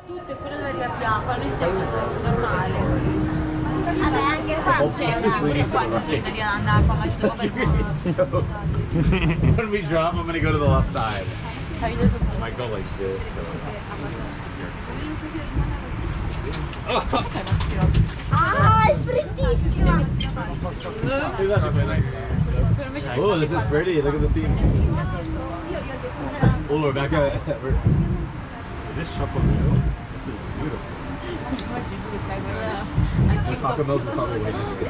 Tutto è quello dove arriva bianco, noi siamo normale. Vabbè, anche qua c'è una qua che devi andare qua, ma ci devo When we drop, I'm gonna go to the left side. I might go like this. Ah, è freddissimo! Oh, this is pretty. Look at the theme. Oh, we're back at. Is this chocolate milk? This is beautiful. The chocolate milk is probably way nicer.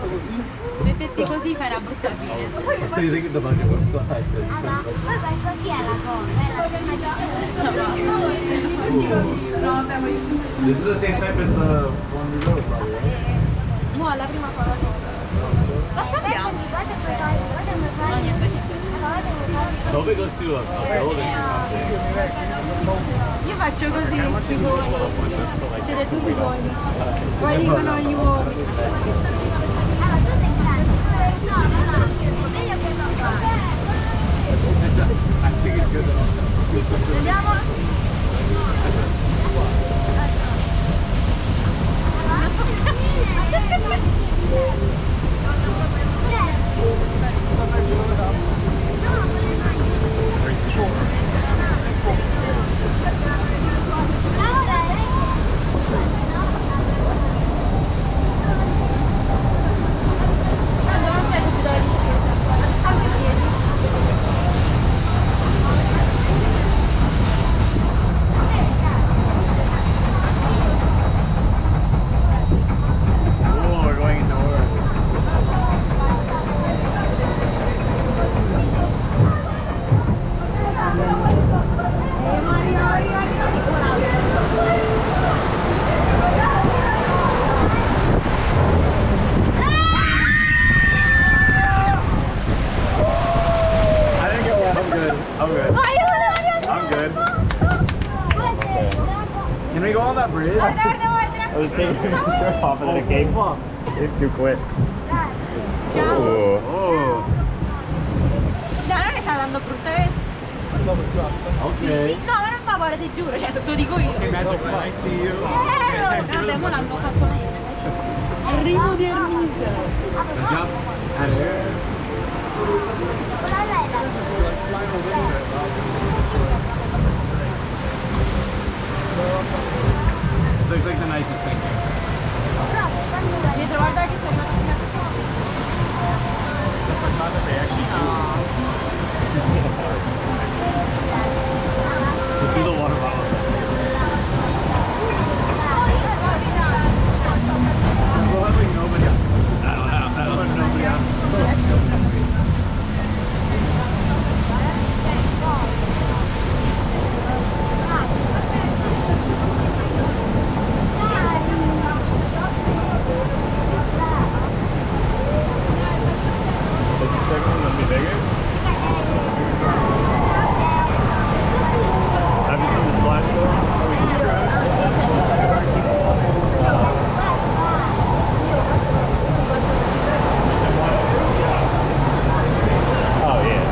Se metti così fai una brutta fine. What do you think of the bunch of websites? Così è la cosa. This is the same type as the one we rode, probably, right? No, è la prima cosa. Basta abbiamo. No, niente, niente. Toby goes to a building or something. Io faccio così, tipo, siete tutti buoni. Poi dicono gli uomini. Vediamo. Can we go on that bridge? I was taking a picture off and then it came off. It's too quick. Oh. No, non ne sta dando brutta vedi? Okay. No, ma non fa paura, ti giuro, cioè te lo dico io. Okay, Magic, when I see you. Vabbè, mo l'hanno fatto bene. Arrivo di Armisa. Good job. At air. This looks like the nicest thing here. Dietro, guarda che sei una It's the facade that they actually do. Let's do the water bottle. We'll have like nobody else. I don't know. Nobody else. Is the second one gonna be bigger? Have you seen the splash though? How we can crash? Oh yeah.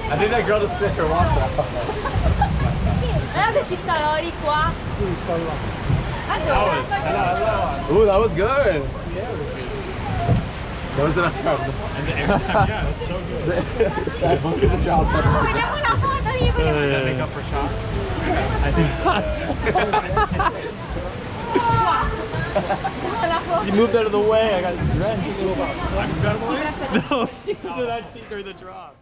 I think that girl just fit her watch out. Guarda se ci sta Lori qua. Allora. Ooh, that was good. That was the best part. And the air time, yeah, it was so good. Look at the job. Vediamo una foto io. Does that make up for shot? I think. She moved out of the way. I got drenched. No, she moved to that seat during the drop.